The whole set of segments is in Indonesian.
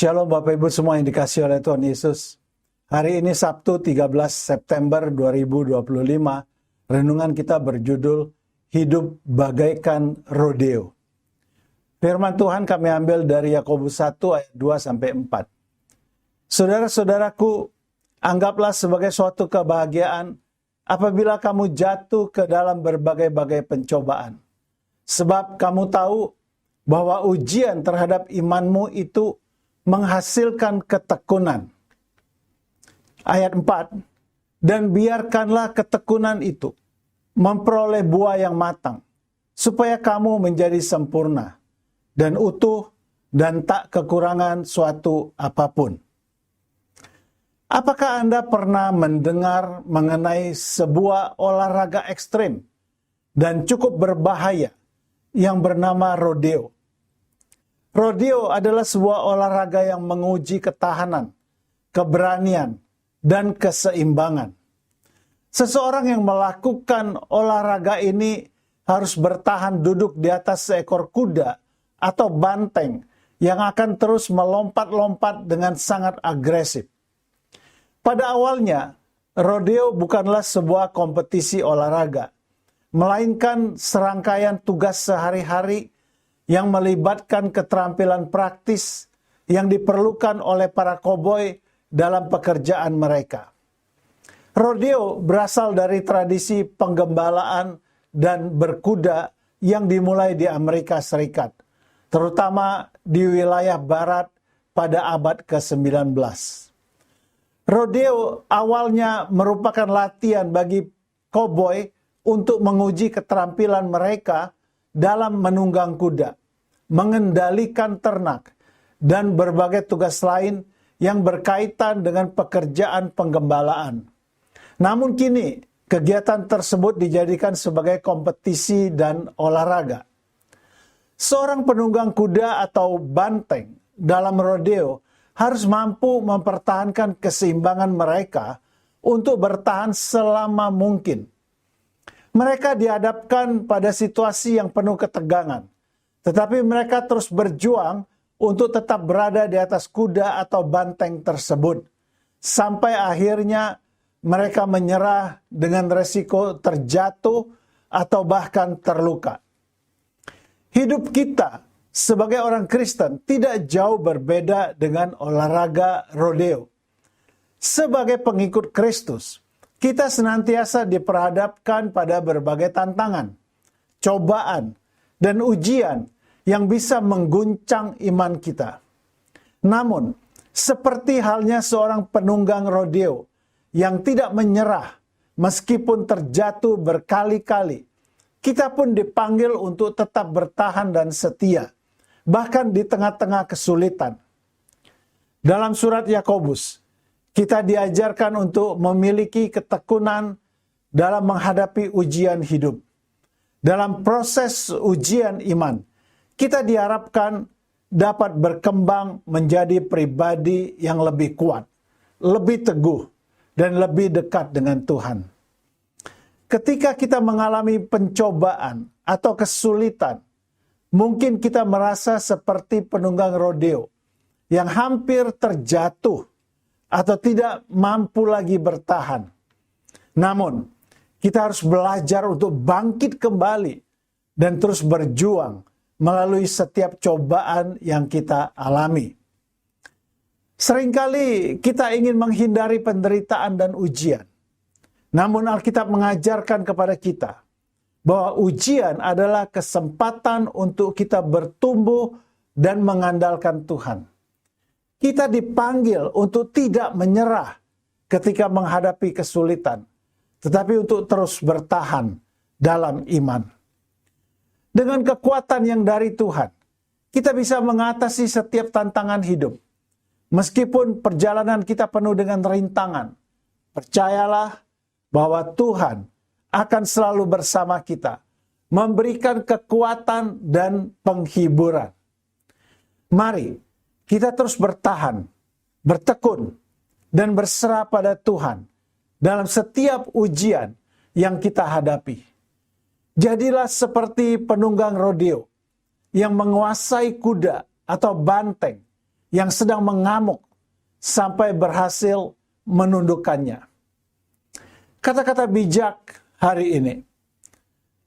Shalom Bapak Ibu semua yang dikasihi oleh Tuhan Yesus. Hari ini Sabtu 13 September 2025, renungan kita berjudul Hidup Bagaikan Rodeo. Firman Tuhan kami ambil dari Yakobus 1 ayat 2-4. Saudara-saudaraku, anggaplah sebagai suatu kebahagiaan apabila kamu jatuh ke dalam berbagai-bagai pencobaan. Sebab kamu tahu bahwa ujian terhadap imanmu itu menghasilkan ketekunan. Ayat 4, dan biarkanlah ketekunan itu memperoleh buah yang matang, supaya kamu menjadi sempurna dan utuh dan tak kekurangan suatu apapun. Apakah Anda pernah mendengar mengenai sebuah olahraga ekstrim dan cukup berbahaya yang bernama rodeo? Rodeo adalah sebuah olahraga yang menguji ketahanan, keberanian, dan keseimbangan. Seseorang yang melakukan olahraga ini harus bertahan duduk di atas seekor kuda atau banteng yang akan terus melompat-lompat dengan sangat agresif. Pada awalnya, rodeo bukanlah sebuah kompetisi olahraga, melainkan serangkaian tugas sehari-hari yang melibatkan keterampilan praktis yang diperlukan oleh para koboi dalam pekerjaan mereka. Rodeo berasal dari tradisi penggembalaan dan berkuda yang dimulai di Amerika Serikat, terutama di wilayah barat pada abad ke-19. Rodeo awalnya merupakan latihan bagi koboi untuk menguji keterampilan mereka dalam menunggang kuda, mengendalikan ternak, dan berbagai tugas lain yang berkaitan dengan pekerjaan penggembalaan. Namun kini, kegiatan tersebut dijadikan sebagai kompetisi dan olahraga. Seorang penunggang kuda atau banteng dalam rodeo harus mampu mempertahankan keseimbangan mereka untuk bertahan selama mungkin. Mereka dihadapkan pada situasi yang penuh ketegangan, tetapi mereka terus berjuang untuk tetap berada di atas kuda atau banteng tersebut, sampai akhirnya mereka menyerah dengan resiko terjatuh atau bahkan terluka. Hidup kita sebagai orang Kristen tidak jauh berbeda dengan olahraga rodeo. Sebagai pengikut Kristus, kita senantiasa diperhadapkan pada berbagai tantangan, cobaan, dan ujian yang bisa mengguncang iman kita. Namun, seperti halnya seorang penunggang rodeo yang tidak menyerah meskipun terjatuh berkali-kali, kita pun dipanggil untuk tetap bertahan dan setia, bahkan di tengah-tengah kesulitan. Dalam surat Yakobus, kita diajarkan untuk memiliki ketekunan dalam menghadapi ujian hidup. Dalam proses ujian iman, kita diharapkan dapat berkembang menjadi pribadi yang lebih kuat, lebih teguh, dan lebih dekat dengan Tuhan. Ketika kita mengalami pencobaan atau kesulitan, mungkin kita merasa seperti penunggang rodeo yang hampir terjatuh atau tidak mampu lagi bertahan. Namun, kita harus belajar untuk bangkit kembali dan terus berjuang melalui setiap cobaan yang kita alami. Seringkali kita ingin menghindari penderitaan dan ujian. Namun Alkitab mengajarkan kepada kita bahwa ujian adalah kesempatan untuk kita bertumbuh dan mengandalkan Tuhan. Kita dipanggil untuk tidak menyerah ketika menghadapi kesulitan, tetapi untuk terus bertahan dalam iman. Dengan kekuatan yang dari Tuhan, kita bisa mengatasi setiap tantangan hidup. Meskipun perjalanan kita penuh dengan rintangan, percayalah bahwa Tuhan akan selalu bersama kita, memberikan kekuatan dan penghiburan. Mari kita terus bertahan, bertekun, dan berserah pada Tuhan dalam setiap ujian yang kita hadapi. Jadilah seperti penunggang rodeo yang menguasai kuda atau banteng yang sedang mengamuk sampai berhasil menundukkannya. Kata-kata bijak hari ini,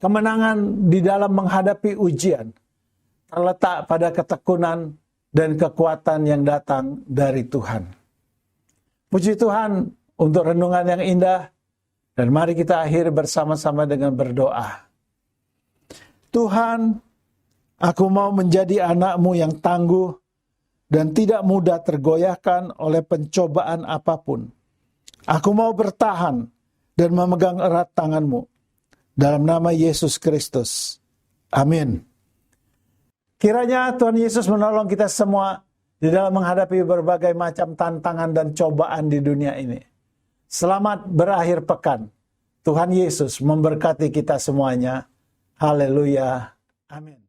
kemenangan di dalam menghadapi ujian terletak pada ketekunan dan kekuatan yang datang dari Tuhan. Puji Tuhan untuk renungan yang indah, dan mari kita akhiri bersama-sama dengan berdoa. Tuhan, aku mau menjadi anak-Mu yang tangguh dan tidak mudah tergoyahkan oleh pencobaan apapun. Aku mau bertahan dan memegang erat tangan-Mu. Dalam nama Yesus Kristus. Amin. Kiranya Tuhan Yesus menolong kita semua di dalam menghadapi berbagai macam tantangan dan cobaan di dunia ini. Selamat berakhir pekan. Tuhan Yesus memberkati kita semuanya. Haleluya. Amin.